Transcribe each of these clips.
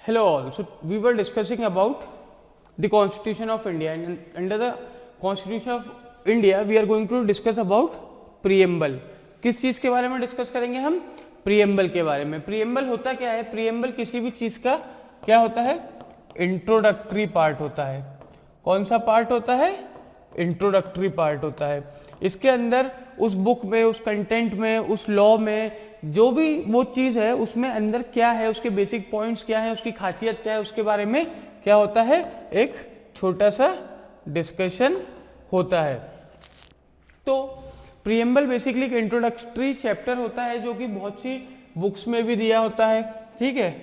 Hello all. So we were discussing about the Constitution of India, and under the Constitution of India we are going to discuss about preamble. किस चीज के बारे में discuss करेंगे हम? Preamble के बारे में. प्रीएम्बल होता क्या है? प्रीएम्बल किसी भी चीज का क्या होता है? इंट्रोडक्टरी पार्ट होता है. कौन सा पार्ट होता है? इंट्रोडक्टरी पार्ट होता है. इसके अंदर उस बुक में, उस कंटेंट में, उस लॉ में जो भी वो चीज है उसमें अंदर क्या है, उसके बेसिक पॉइंट्स क्या है, उसकी खासियत क्या है, उसके बारे में क्या होता है, एक छोटा सा डिस्कशन होता है. तो प्रीएम्बल बेसिकली एक इंट्रोडक्टरी चैप्टर होता है जो कि बहुत सी बुक्स में भी दिया होता है. ठीक है,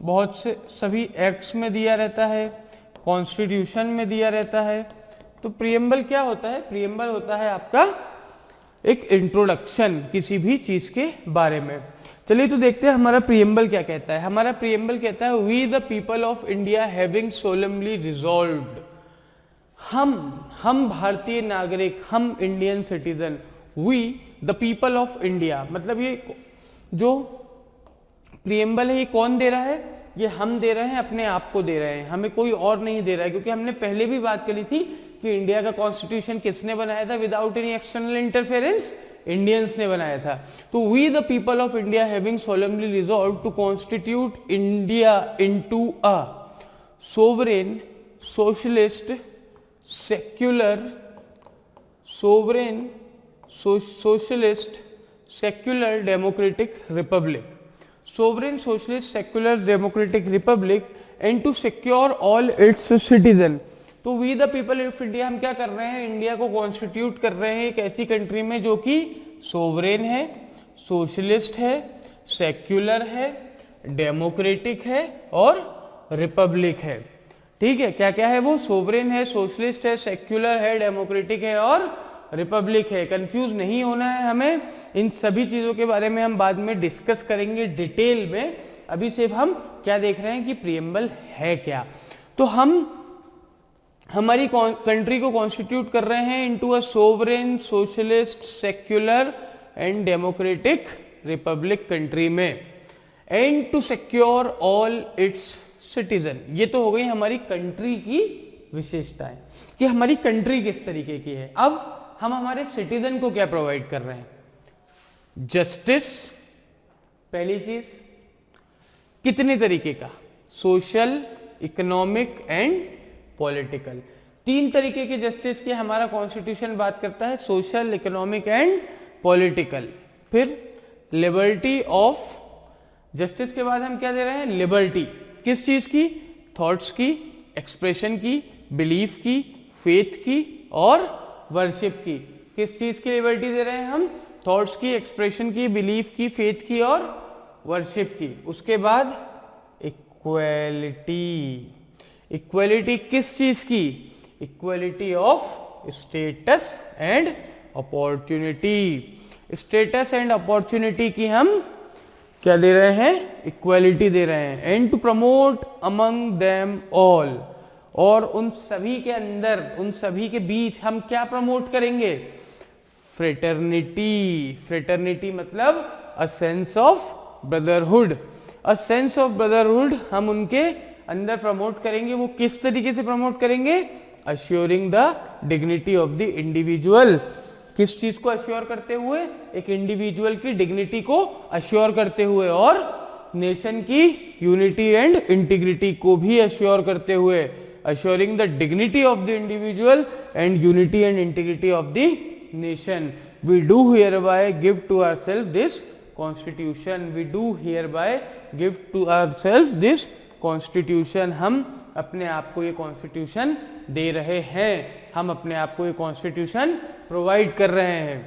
बहुत से सभी एक्ट्स में दिया रहता है, कॉन्स्टिट्यूशन में दिया रहता है. तो प्रीएम्बल क्या होता है? प्रीएम्बल होता है आपका एक इंट्रोडक्शन किसी भी चीज के बारे में. चलिए तो देखते हैं हमारा प्रीएम्बल क्या कहता है. हमारा प्रीएम्बल कहता है we the people of India having solemnly resolved. हम भारतीय नागरिक, हम Indian citizen, we the people of India. मतलब ये जो प्रीएम्बल है ये कौन दे रहा है? ये हम दे रहे हैं, अपने आप को दे रहे हैं, हमें कोई और नहीं दे रहा है. क्योंकि हमने पहले भी बात करी थी कि इंडिया का कॉन्स्टिट्यूशन किसने बनाया था without any external interference? Indians ने बनाया था. तो we the people of India having solemnly resolve to constitute India into a sovereign socialist secular socialist secular democratic republic. Sovereign socialist secular democratic republic and to secure all its citizen. तो we the people of India हम क्या कर रहे हैं? India को constitute कर रहे हैं एक ऐसी कंट्री में जो कि सोवरेन है, सोशलिस्ट है, सेक्युलर है, डेमोक्रेटिक है और रिपब्लिक है. ठीक है, क्या क्या है वो? सोवरेन है, सोशलिस्ट है, सेक्युलर है, डेमोक्रेटिक है और रिपब्लिक है. कंफ्यूज नहीं होना है हमें. इन सभी चीजों के बारे में हम बाद में डिस्कस करेंगे डिटेल में. अभी सिर्फ हम क्या देख रहे हैं कि प्रीएम्बल है क्या. तो हम हमारी कंट्री को कॉन्स्टिट्यूट कर रहे हैं into a sovereign socialist secular and democratic republic country में, and to secure all its citizen. ये तो हो गई हमारी कंट्री की विशेषताएं कि हमारी कंट्री किस तरीके की है. अब हम हमारे सिटीजन को क्या प्रोवाइड कर रहे हैं? जस्टिस पहली चीज. कितने तरीके का? Social, economic and political. तीन तरीके के जस्टिस की हमारा कॉन्स्टिट्यूशन बात करता है, सोशल, इकोनॉमिक एंड पॉलिटिकल. फिर लिबर्टी ऑफ जस्टिस के बाद हम क्या दे रहे हैं? लिबर्टी. किस चीज की? थॉट्स की, एक्सप्रेशन की, बिलीफ की, फेथ की और वर्शिप की. किस चीज की लिबर्टी दे रहे हैं हम? थॉट्स की, एक्सप्रेशन की, बिलीफ की, फेथ की और वर्शिप की. उसके बाद इक्वेलिटी. इक्वेलिटी किस चीज की? Equality of status and opportunity. Status and opportunity की हम क्या दे रहे हैं? इक्वेलिटी दे रहे हैं. And to promote among them all. और उन सभी के अंदर, उन सभी के बीच हम क्या प्रमोट करेंगे? फ्रेटर्निटी. फ्रेटर्निटी मतलब a sense of brotherhood. A sense of brotherhood हम उनके अंदर प्रमोट करेंगे. वो किस तरीके से प्रमोट करेंगे? Assuring the dignity of the individual. किस चीज को अश्योर करते हुए? एक इंडिविजुअल की डिग्निटी को अश्योर करते हुए और नेशन की यूनिटी एंड इंटीग्रिटी को भी अश्योर करते हुए. Assuring the dignity of the individual and unity and integrity of the nation. We do hereby give to ourself this constitution. We do hereby give to ourself this constitution. हम अपने आप को ये constitution दे रहे हैं, हम अपने आप को ये कॉन्स्टिट्यूशन प्रोवाइड कर रहे हैं.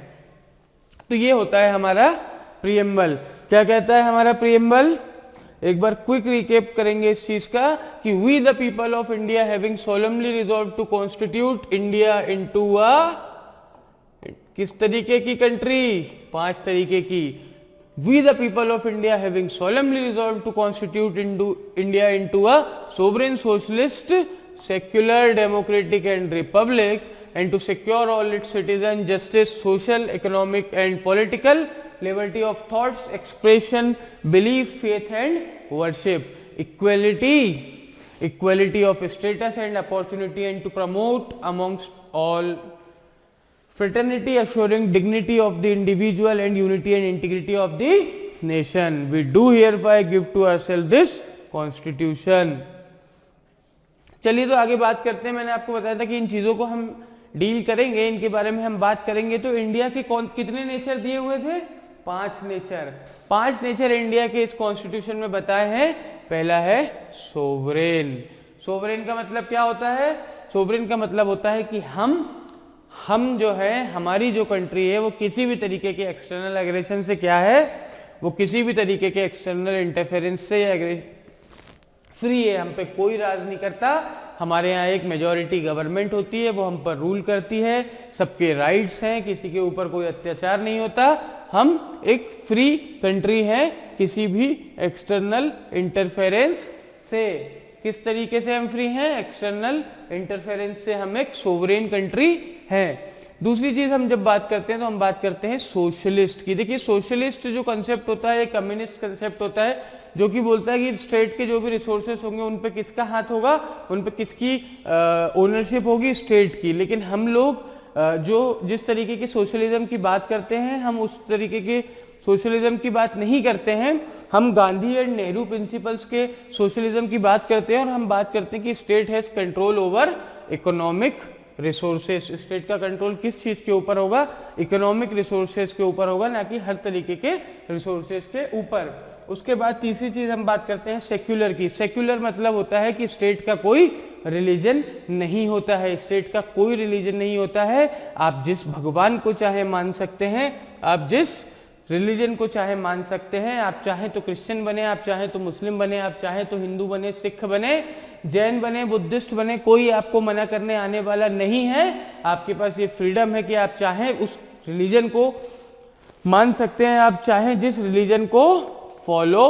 तो ये होता है हमारा प्रीएम्बल. क्या कहता है हमारा प्रीएम्बल? एक बार क्विक रिकेप करेंगे इस चीज का कि we the people of India having solemnly resolve to constitute India into a किस तरीके की कंट्री? 5 तरीके की. We the people of India having solemnly resolved to constitute India into a sovereign socialist, secular, democratic and republic, and to secure all its citizens justice, social, economic and political, liberty of thoughts, expression, belief, faith and worship. equality of status and opportunity, and to promote amongst all fraternity, assuring dignity of the individual and unity and integrity of the nation. We do hereby give to ourselves this constitution. चलिए तो आगे बात करते हैं. मैंने आपको बताया था कि इन चीजों को हम डील करेंगे, इनके बारे में हम बात करेंगे. तो इंडिया के कितने नेचर दिए हुए थे? 5 नेचर. 5 नेचर इंडिया के इस कॉन्स्टिट्यूशन में बताए हैं. पहला है सोवरेन. सोवरेन का मतलब क्या होता है? सोवरेन का मतलब होता है कि हम जो है, हमारी जो कंट्री है वो किसी भी तरीके के एक्सटर्नल एग्रेशन से क्या है, वो किसी भी तरीके के एक्सटर्नल इंटरफेरेंस से या फ्री है. हम पे कोई राज नहीं करता. हमारे यहाँ एक मेजॉरिटी गवर्नमेंट होती है, वो हम पर रूल करती है. सबके राइट्स हैं, किसी के ऊपर कोई अत्याचार नहीं होता. हम एक फ्री कंट्री है किसी भी एक्सटर्नल इंटरफेरेंस से. किस तरीके से हम फ्री हैं? एक्सटर्नल इंटरफेरेंस से हम एक सोवरेन कंट्री हैं. दूसरी चीज हम जब बात करते हैं तो हम बात करते हैं सोशलिस्ट की. देखिए सोशलिस्ट जो कंसेप्ट होता है, कम्युनिस्ट कंसेप्ट होता है, जो कि बोलता है कि स्टेट के जो भी रिसोर्सेस होंगे उन पे किसका हाथ होगा, उन पे किसकी ओनरशिप होगी? स्टेट की. लेकिन हम लोग जो जिस तरीके के सोशलिज्म की बात करते हैं, हम उस तरीके के सोशलिज्म की बात नहीं करते हैं. हम गांधी एंड नेहरू प्रिंसिपल्स के सोशलिज्म की बात करते हैं, और हम बात करते हैं कि state has control over economic resources. State का कंट्रोल किस चीज के ऊपर होगा? इकोनॉमिक रिसोर्सेस के ऊपर होगा, ना कि हर तरीके के रिसोर्सेस के ऊपर. उसके बाद तीसरी चीज हम बात करते हैं सेक्युलर की. सेक्युलर मतलब होता है कि स्टेट का कोई रिलीजन नहीं होता है. स्टेट का कोई रिलीजन नहीं होता है. आप जिस भगवान को चाहे मान सकते हैं, आप जिस रिलीजन को चाहे मान सकते हैं. आप चाहे तो क्रिश्चियन बने, आप चाहे तो मुस्लिम बने, आप चाहे तो हिंदू बने, सिख बने, जैन बने, बुद्धिस्ट बने, कोई आपको मना करने आने वाला नहीं है. आपके पास ये फ्रीडम है कि आप चाहे उस रिलीजन को मान सकते हैं, आप चाहे जिस रिलीजन को फॉलो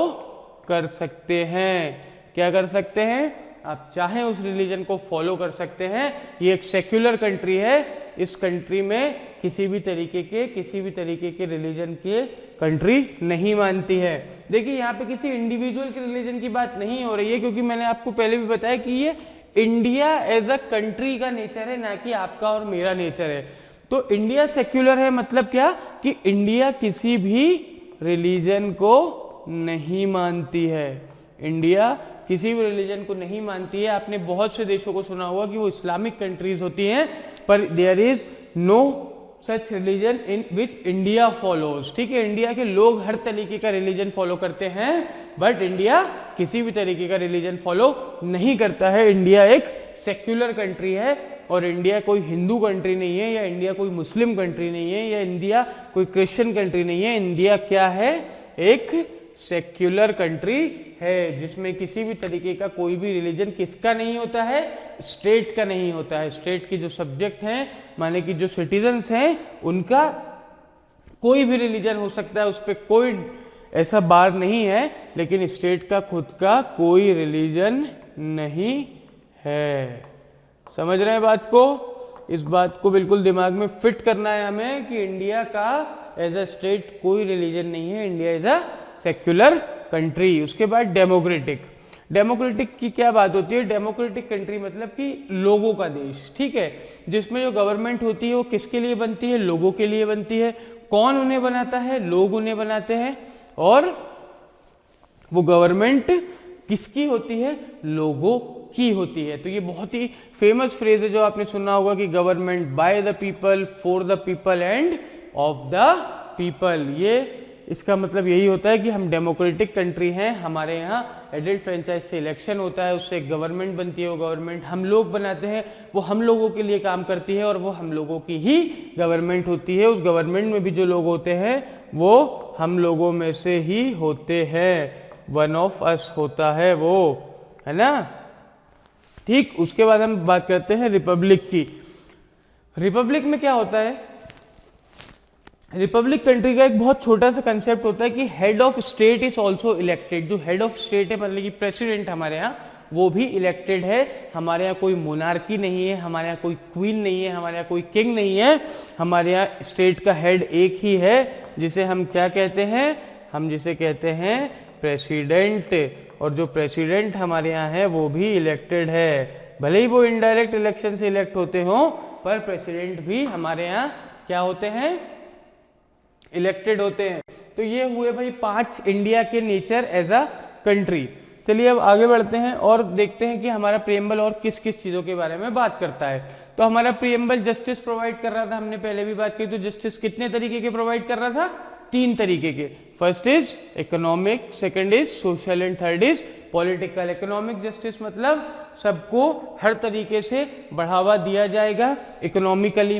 कर सकते हैं. क्या कर सकते हैं? आप चाहे उस रिलीजन को फॉलो कर सकते हैं. ये एक सेक्युलर कंट्री है. इस कंट्री में किसी भी तरीके के रिलीजन के कंट्री नहीं मानती है. देखिए यहाँ पे किसी इंडिविजुअल के रिलीजन की बात नहीं हो रही है, क्योंकि मैंने आपको पहले भी बताया कि ये इंडिया एज अ कंट्री का नेचर है, ना कि आपका और मेरा नेचर है. तो इंडिया सेक्युलर है मतलब क्या? कि इंडिया किसी भी रिलीजन को नहीं मानती है. इंडिया किसी भी रिलीजन को नहीं मानती है. आपने बहुत से देशों को सुना होगा कि वो इस्लामिक कंट्रीज होती हैं, पर there is no such religion in which India follows. ठीक है, इंडिया के लोग हर तरीके का रिलीजन फॉलो करते हैं, बट इंडिया किसी भी तरीके का रिलीजन फॉलो नहीं करता है. इंडिया एक सेक्युलर कंट्री है, और इंडिया कोई हिंदू कंट्री नहीं है, या इंडिया कोई मुस्लिम कंट्री नहीं है, या इंडिया कोई क्रिश्चियन कंट्री नहीं है. इंडिया क्या है? एक सेक्युलर कंट्री है, जिसमें किसी भी तरीके का कोई भी रिलीजन किसका नहीं होता है? स्टेट का नहीं होता है. स्टेट के जो सब्जेक्ट हैं, माने कि जो सिटीजन्स हैं, उनका कोई भी रिलीजन हो सकता है, उस पर कोई ऐसा बार नहीं है. लेकिन स्टेट का खुद का कोई रिलीजन नहीं है. समझ रहे हैं बात को? इस बात को बिल्कुल दिमाग में फिट करना है हमें कि इंडिया का एज अ स्टेट कोई रिलीजन नहीं है. India is a secular country. उसके बाद डेमोक्रेटिक. डेमोक्रेटिक की क्या बात होती है? डेमोक्रेटिक कंट्री मतलब कि लोगों का देश. ठीक है, जिसमें जो गवर्नमेंट होती है वो किसके लिए बनती है? लोगों के लिए बनती है. कौन उन्हें बनाता है? लोग उन्हें बनाते हैं. और वो गवर्नमेंट किसकी होती है? लोगों की होती है. तो ये बहुत ही फेमस फ्रेज है जो आपने सुना होगा कि government by the people, for the people end of the people. ये इसका मतलब यही होता है कि हम डेमोक्रेटिक कंट्री हैं. हमारे यहाँ एडल्ट फ्रेंचाइज से इलेक्शन होता है, उससे गवर्नमेंट बनती है. वो गवर्नमेंट हम लोग बनाते हैं, वो हम लोगों के लिए काम करती है, और वो हम लोगों की ही गवर्नमेंट होती है. उस गवर्नमेंट में भी जो लोग होते हैं वो हम लोगों में से ही होते हैं. वन ऑफ अस होता है वो, है ना? ठीक. उसके बाद हम बात करते हैं रिपब्लिक की. रिपब्लिक में क्या होता है? रिपब्लिक कंट्री का एक बहुत छोटा सा कंसेप्ट होता है कि head of state is also elected. जो हेड ऑफ स्टेट है, मतलब कि प्रेसिडेंट हमारे यहाँ, वो भी इलेक्टेड है. हमारे यहाँ कोई मोनार्की नहीं है, हमारे यहाँ कोई क्वीन नहीं है, हमारे यहाँ कोई किंग नहीं है. हमारे यहाँ स्टेट का हेड एक ही है, जिसे हम क्या कहते हैं? हम जिसे कहते हैं प्रेसिडेंट, और जो प्रेसिडेंट हमारे यहाँ है वो भी इलेक्टेड है, भले ही वो इनडायरेक्ट इलेक्शन से इलेक्ट होते हो, पर प्रेसिडेंट भी हमारे यहाँ क्या होते हैं, इलेक्टेड होते हैं। तो ये हुए भाई 5 इंडिया के नेचर एज अ कंट्री। चलिए अब आगे बढ़ते हैं और देखते हैं कि हमारा प्रीएम्बल और किस किस चीजों के बारे में बात करता है। तो हमारा प्रीएम्बल जस्टिस प्रोवाइड कर रहा था, हमने पहले भी बात की। तो जस्टिस कितने तरीके के प्रोवाइड कर रहा था, 3 तरीके के। First is economic, second is social and third is political. Economic justice मतलब सबको हर तरीके से बढ़ावा दिया जाएगा, इकोनॉमिकली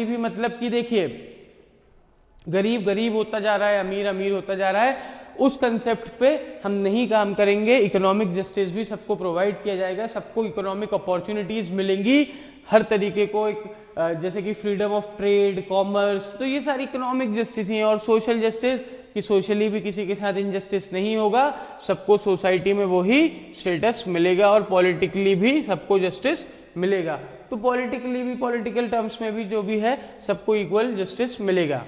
भी मतलब कि देखिए गरीब गरीब होता जा रहा है, अमीर अमीर होता जा रहा है, उस कंसेप्ट पे हम नहीं काम करेंगे। इकोनॉमिक जस्टिस भी सबको प्रोवाइड किया जाएगा, सबको इकोनॉमिक अपॉर्चुनिटीज मिलेंगी हर तरीके को, एक जैसे कि फ्रीडम ऑफ ट्रेड, कॉमर्स, तो ये सारी इकोनॉमिक जस्टिस हैं। और सोशल जस्टिस कि सोशली भी किसी के साथ इनजस्टिस नहीं होगा, सबको सोसाइटी में वही स्टेटस मिलेगा, और पॉलिटिकली भी सबको जस्टिस मिलेगा। तो पॉलिटिकली भी, पॉलिटिकल टर्म्स में भी जो भी है सबको इक्वल जस्टिस मिलेगा।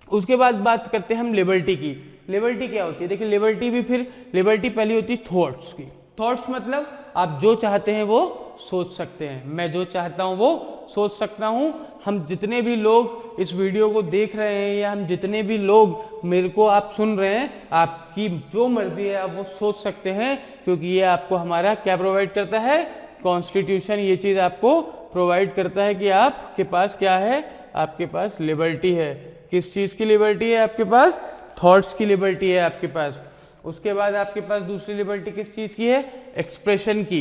उसके बाद बात करते हैं हम लिबर्टी की। लिबर्टी क्या होती है, देखिए लिबर्टी भी, फिर लिबर्टी पहली होती है थॉट्स की। थॉट्स मतलब आप जो चाहते हैं वो सोच सकते हैं, मैं जो चाहता हूं वो सोच सकता हूं। हम जितने भी लोग इस वीडियो को देख रहे हैं, या हम जितने भी लोग मेरे को आप सुन रहे हैं, आपकी जो मर्जी है आप वो सोच सकते हैं, क्योंकि ये आपको हमारा क्या प्रोवाइड करता है, कॉन्स्टिट्यूशन ये चीज आपको प्रोवाइड करता है कि आपके पास क्या है, आपके पास लिबर्टी है। किस चीज की लिबर्टी है आपके पास, थॉट्स की लिबर्टी है आपके पास। उसके बाद आपके पास दूसरी लिबर्टी किस चीज की है, एक्सप्रेशन की।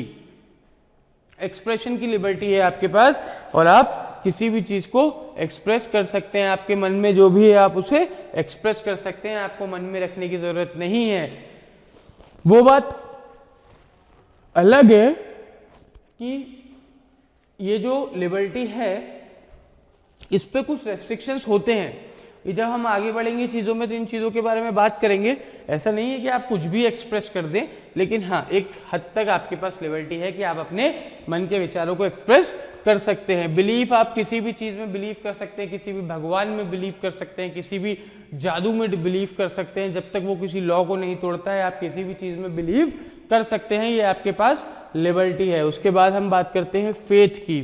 एक्सप्रेशन की लिबर्टी है आपके पास, और आप किसी भी चीज को एक्सप्रेस कर सकते हैं, आपके मन में जो भी है आप उसे एक्सप्रेस कर सकते हैं, आपको मन में रखने की जरूरत नहीं है। वो बात अलग है कि ये जो लिबर्टी है इस पे कुछ रेस्ट्रिक्शंस होते हैं। जब हम आगे बढ़ेंगे चीजों में तो इन चीजों के बारे में बात करेंगे। ऐसा नहीं है कि आप कुछ भी एक्सप्रेस कर दें, लेकिन हाँ एक हद तक आपके पास लिबर्टी है कि आप अपने मन के विचारों को एक्सप्रेस कर सकते हैं। बिलीफ, आप किसी भी चीज में बिलीव कर सकते हैं, किसी भी भगवान में बिलीव कर सकते हैं, किसी भी जादू में बिलीव कर सकते हैं, जब तक वो किसी लॉ को नहीं तोड़ता है आप किसी भी चीज में बिलीव कर सकते हैं, ये आपके पास लिबर्टी है। उसके बाद हम बात करते हैं फेथ की।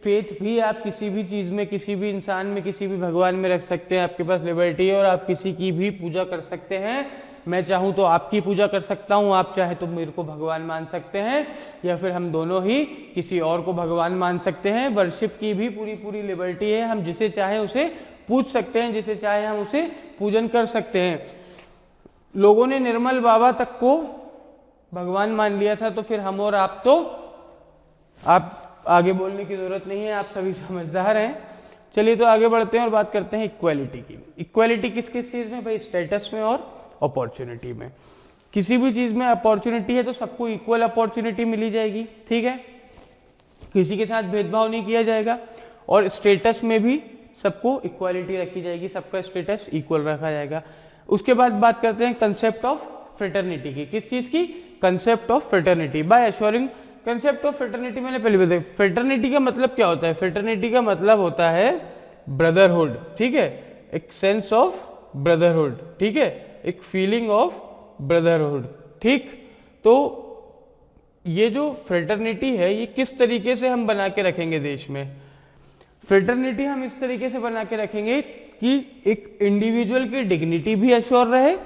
फेथ भी आप किसी भी चीज में, किसी भी इंसान में, किसी भी भगवान में रख सकते हैं, आपके पास लिबर्टी है। और आप किसी की भी पूजा कर सकते हैं, मैं चाहूं तो आपकी पूजा कर सकता हूं, आप चाहे तो मेरे को भगवान मान सकते हैं, या फिर हम दोनों ही किसी और को भगवान मान सकते हैं। वर्शिप की भी पूरी लिबर्टी है, हम जिसे चाहे उसे पूज सकते हैं, जिसे चाहे हम उसे पूजन कर सकते हैं। लोगों ने निर्मल बाबा तक को भगवान मान लिया था, तो फिर हम और आप तो, आप आगे बोलने की जरूरत नहीं है, आप सभी समझदार हैं। चलिए तो आगे बढ़ते हैं और बात करते हैं इक्वालिटी की। इक्वालिटी किस किस चीज में भाई, स्टेटस में और अपॉर्चुनिटी में। किसी भी चीज में अपॉर्चुनिटी है तो सबको इक्वल अपॉर्चुनिटी मिली जाएगी, ठीक है, किसी के साथ भेदभाव नहीं किया जाएगा। और स्टेटस में भी सबको इक्वालिटी रखी जाएगी, सबका स्टेटस इक्वल रखा जाएगा। उसके बाद बात करते हैं कंसेप्ट ऑफ फ्रेटर्निटी की। किस चीज की, concept of fraternity. By assuring, concept of fraternity मैंने पहले बताया। फ्रेटर्निटी का मतलब क्या होता है, फ्रेटर्निटी का मतलब होता है ब्रदरहुड, ठीक है, एक सेंस ऑफ ब्रदरहुड, ठीक है, एक फीलिंग ऑफ ब्रदरहुड, ठीक। तो ये जो फ्रेटर्निटी है ये किस तरीके से हम बना के रखेंगे देश में, फ्रेटर्निटी हम इस तरीके से बना के रखेंगे कि एक इंडिविजुअल की डिग्निटी भी अश्योर रहे,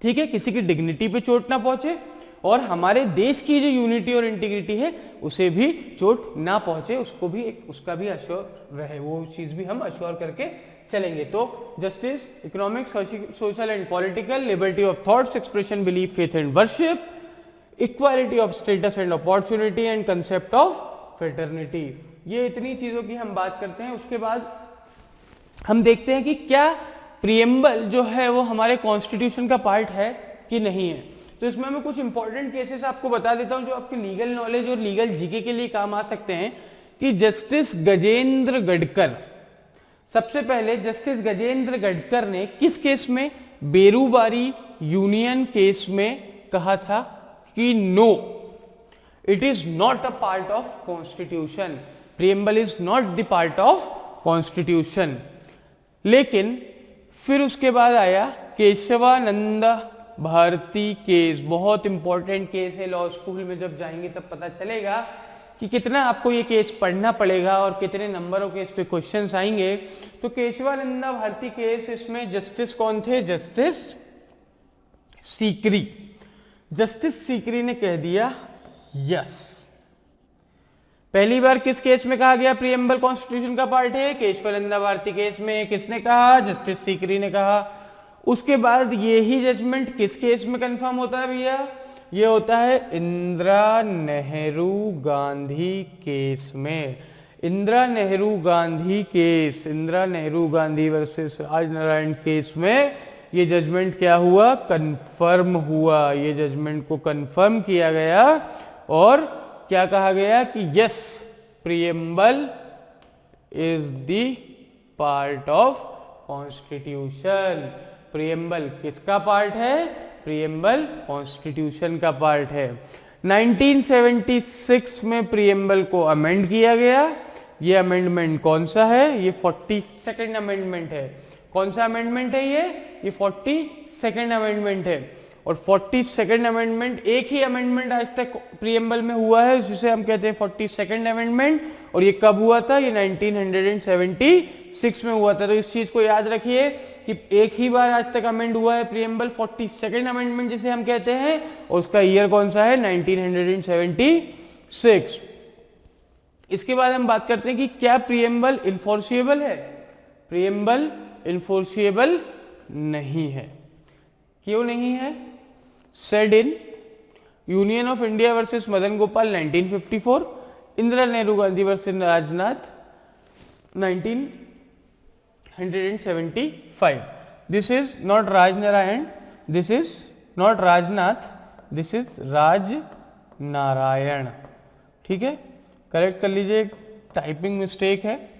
ठीक है, किसी की डिग्निटी पे चोट ना पहुंचे, और हमारे देश की जो यूनिटी और इंटीग्रिटी है उसे भी चोट ना पहुंचे, उसको भी उसका भी अश्योर रहे, वो चीज भी हम अश्योर करके चलेंगे। तो justice, economic, social and political, liberty of thoughts, expression, belief, faith and worship, equality of status and opportunity and concept of fraternity. ये इतनी चीजों की हम बात करते हैं। उसके बाद हम देखते हैं कि क्या प्रीएम्बल जो है वो हमारे कॉन्स्टिट्यूशन का पार्ट है कि नहीं है। तो इसमें मैं कुछ इंपॉर्टेंट केसेस आपको बता देता हूं जो आपके लीगल नॉलेज और लीगल जीके के लिए काम आ सकते हैं। कि जस्टिस गजेंद्र गडकर, सबसे पहले जस्टिस गजेंद्र गडकर ने किस केस में, बेरूबारी यूनियन केस में कहा था कि no, it is not a part of constitution, preamble is not the part of constitution. लेकिन फिर उसके बाद आया केशवानंद भारती केस, बहुत इंपॉर्टेंट केस है, लॉ स्कूल में जब जाएंगे तब पता चलेगा कि कितना आपको ये केस पढ़ना पड़ेगा और कितने नंबरों के इस पे क्वेश्चंस आएंगे। तो केशवानंदा भारती केस, इसमें जस्टिस कौन थे? जस्टिस सीकरी। जस्टिस सीकरी ने कह दिया यस। पहली बार किस केस में कहा गया प्रीएम्बल कॉन्स्टिट्यूशन का पार्ट है? केशवानंदा भारती केस में। किसने कहा? जस्टिस सीकरी ने कहा। उसके बाद ये ही जजमेंट किस केस में कंफर्म होता है भैया? ये होता है इंदिरा नेहरू गांधी केस में। Indira Nehru Gandhi case, Indira Nehru Gandhi versus Rajnarayan case में ये जजमेंट क्या हुआ? कंफर्म हुआ। ये जजमेंट को कंफर्म किया गया और क्या कहा गया कि yes, preamble is the part of constitution. Preamble किसका पार्ट है? प्रीएम्बल कॉन्स्टिट्यूशन का पार्ट है। 1976 में प्रीएम्बल को अमेंड किया गया। ये अमेंडमेंट कौन सा है? ये 42nd अमेंडमेंट है। कौन सा अमेंडमेंट है ये 42nd अमेंडमेंट है। और 42nd अमेंडमेंट, एक ही अमेंडमेंट आज तक प्रीएम्बल में हुआ है, जिसे हम कहते हैं 42nd अमेंडमेंट। और ये कब हुआ था? ये 1976 में हुआ था। तो इस चीज को याद रखिए कि एक ही बार आज तक अमेंड हुआ है प्रीएम्बल, 42nd अमेंडमेंट जिसे हम कहते हैं, और उसका ईयर कौन सा है? 1976। इसके बाद हम बात करते हैं कि क्या प्रीएम्बल इन्फोर्सिएबल है? प्रीएम्बल इन्फोर्सिएबल नहीं है। क्यों नहीं है? Said in union of India versus Madan Gopal 1954, Indira Nehru Gandhi versus Rajnath 1975. This is not Rajnarayan, this is not Rajnath, this is Raj Narayan. ठीक है, करेक्ट कर लीजिए, टाइपिंग मिस्टेक है।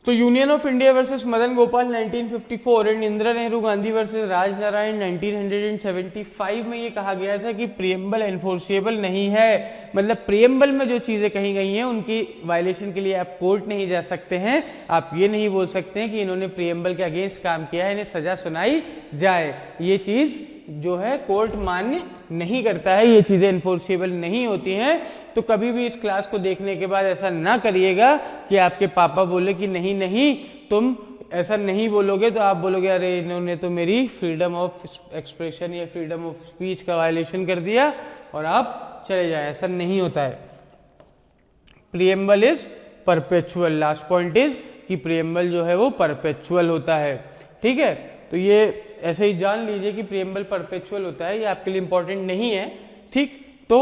तो union of India versus Madan Gopal 1954 and Indira Nehru Gandhi versus Raj Narayan 1975 में ये कहा गया था कि प्रीएम्बल एनफोर्सिएबल नहीं है। मतलब प्रीएम्बल में जो चीजें कही गई हैं उनकी वायलेशन के लिए आप कोर्ट नहीं जा सकते हैं। आप ये नहीं बोल सकते हैं कि इन्होंने प्रीएम्बल के अगेंस्ट काम किया है, इन्हें सजा सुनाई जाए। ये चीज जो है कोर्ट मान्य नहीं करता है, ये चीजें इन्फोर्सिबल नहीं होती हैं। तो कभी भी इस क्लास को देखने के बाद ऐसा ना करिएगा कि आपके पापा बोले कि नहीं नहीं तुम ऐसा नहीं बोलोगे, तो आप बोलोगे अरे इन्होंने तो मेरी फ्रीडम ऑफ एक्सप्रेशन या फ्रीडम ऑफ स्पीच का वायलेशन कर दिया और आप चले जाए। ऐसा नहीं होता है। Preamble is perpetual. Last point is कि प्रीएम्बल जो है वो परपेचुअल होता है। ठीक है, तो ये ऐसे ही जान लीजिए कि प्रीएम्बल परपेचुअल होता है, ये आपके लिए इंपॉर्टेंट नहीं है। ठीक, तो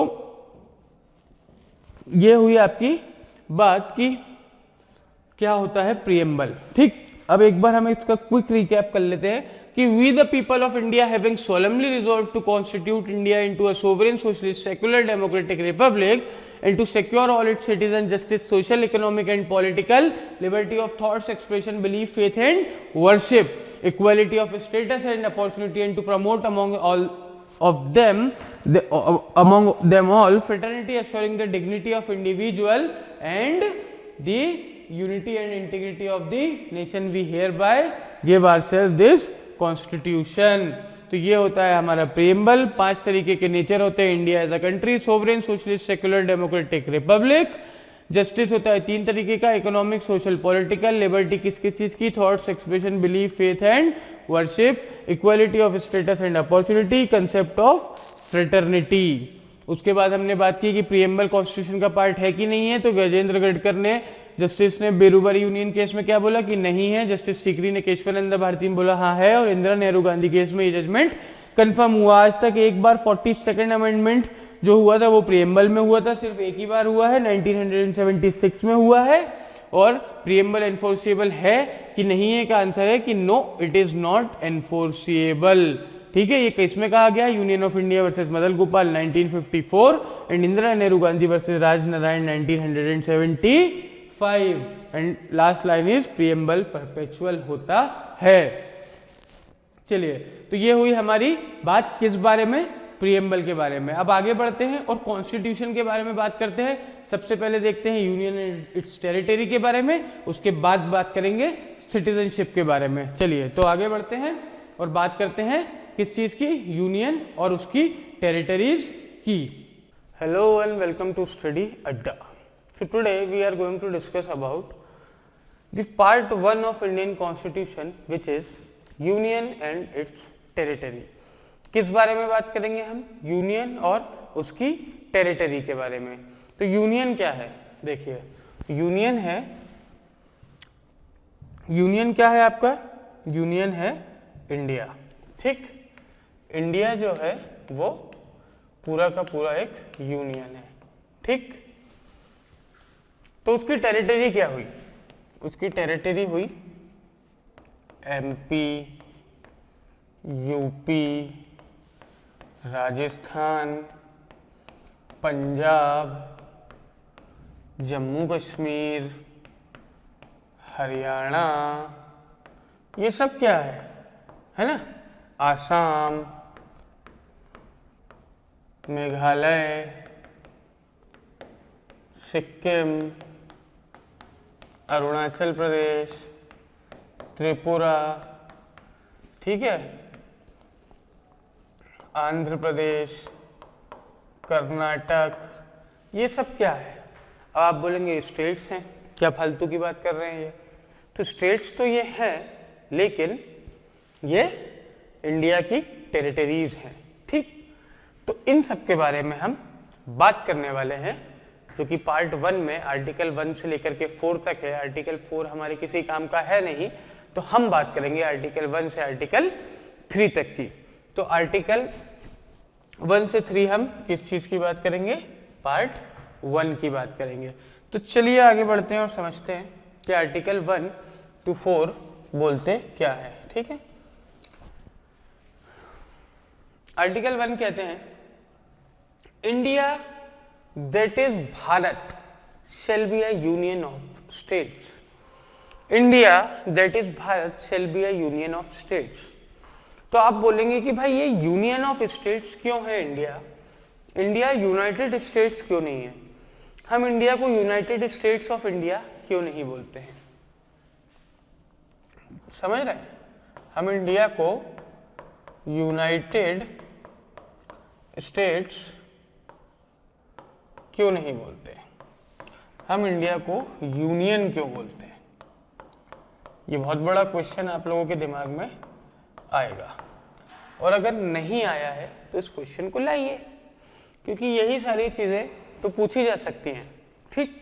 ये हुई आपकी बात कि क्या होता है प्रीएम्बल। ठीक, अब एक बार हम इसका क्विक रिकैप कर लेते हैं कि we the people of India having solemnly resolve to constitute India into a sovereign socialist secular democratic republic and to secure all its citizens justice, social, economic and political liberty of thoughts, expression, belief, faith and worship, equality of status and opportunity, and to promote among all of them all fraternity, assuring the dignity of individual and the unity and integrity of the nation, we hereby give ourselves this constitution. तो ये होता है हमारा preamble. 5 तरीके के nature होते हैं। India as a country, sovereign, socialist, secular, democratic, republic. Justice होता है 3 तरीके का, इकोनॉमिक, सोशल, पॉलिटिकल। लिबर्टी किस किस चीज की? Thoughts, expression, belief, faith and worship. Equality of status and opportunity, concept of fraternity. उसके बाद हमने बात की कि प्रीएम्बल कॉन्स्टिट्यूशन का पार्ट है कि नहीं है। तो गजेंद्र गडकर ने, जस्टिस ने बेरूबारी यूनियन केस में क्या बोला कि नहीं है। जस्टिस सीकरी ने केशवानंद भारती में बोला हाँ है। और इंदिरा नेहरू गांधी केस में ये जजमेंट कंफर्म हुआ। आज तक एक बार 42nd अमेंडमेंट जो हुआ था वो प्रीएम्बल में हुआ था, सिर्फ एक ही बार हुआ है, 1976 में हुआ है। और प्रीएम्बल एनफोर्सिएबल है कि नहीं है का आंसर है कि no, it is not enforceable. ठीक है, ये केस में कहा गया union of India versus Madan Gopal 1954 and Indira Nehru Gandhi versus Raj Narayan 1975 and last line is preamble perpetual होता है। चलिए, तो ये हुई हमारी बात किस बारे में? प्रीएम्बल के बारे में। अब आगे बढ़ते हैं और कॉन्स्टिट्यूशन के बारे में बात करते हैं। सबसे पहले देखते हैं यूनियन एंड इट्स टेरिटरी के बारे में, उसके बाद बात करेंगे सिटीजनशिप के बारे में। चलिए, तो आगे बढ़ते हैं। और बात करते हैं किस चीज की, यूनियन और उसकी टेरिटरीज की। Hello and welcome to study Adda. So today we are going to discuss about the part 1 of Indian constitution which is union and its territory. किस बारे में बात करेंगे हम, यूनियन और उसकी टेरिटरी के बारे में। तो यूनियन क्या है, देखिए यूनियन है, यूनियन क्या है आपका, यूनियन है इंडिया। ठीक, इंडिया जो है वो पूरा का पूरा एक यूनियन है। ठीक, तो उसकी टेरिटरी क्या हुई, उसकी टेरिटरी हुई एमपी, यूपी, राजस्थान, पंजाब, जम्मू कश्मीर, हरियाणा, ये सब क्या है ना, आसाम, मेघालय, सिक्किम, अरुणाचल प्रदेश, त्रिपुरा, ठीक है, आंध्र प्रदेश, कर्नाटक, ये सब क्या है। आप बोलेंगे स्टेट्स हैं, क्या फालतू की बात कर रहे हैं ये, तो स्टेट्स तो ये हैं लेकिन ये इंडिया की टेरिटरीज हैं। ठीक, तो इन सब के बारे में हम बात करने वाले हैं, जो कि पार्ट 1 में आर्टिकल 1 से लेकर के 4 तक है। आर्टिकल 4 हमारे किसी काम का है नहीं, तो हम बात करेंगे आर्टिकल 1 से आर्टिकल 3 तक की। तो आर्टिकल 1 से 3 हम किस चीज की बात करेंगे, पार्ट 1 की बात करेंगे। तो चलिए आगे बढ़ते हैं और समझते हैं कि आर्टिकल 1 to 4 बोलते क्या है। ठीक है, आर्टिकल 1 कहते हैं India that is Bharat shall be a union of states। India that is Bharat shall be a union of states। तो आप बोलेंगे कि भाई ये यूनियन ऑफ स्टेट्स क्यों है इंडिया, इंडिया यूनाइटेड स्टेट्स क्यों नहीं है, हम इंडिया को यूनाइटेड स्टेट्स ऑफ इंडिया क्यों नहीं बोलते हैं। समझ रहे हैं, हम इंडिया को यूनाइटेड स्टेट्स क्यों नहीं बोलते, हम इंडिया को यूनियन क्यों बोलते हैं। ये बहुत बड़ा क्वेश्चन आप लोगों के दिमाग में आएगा, और अगर नहीं आया है तो इस क्वेश्चन को लाइए, क्योंकि यही सारी चीजें तो पूछी जा सकती हैं। ठीक,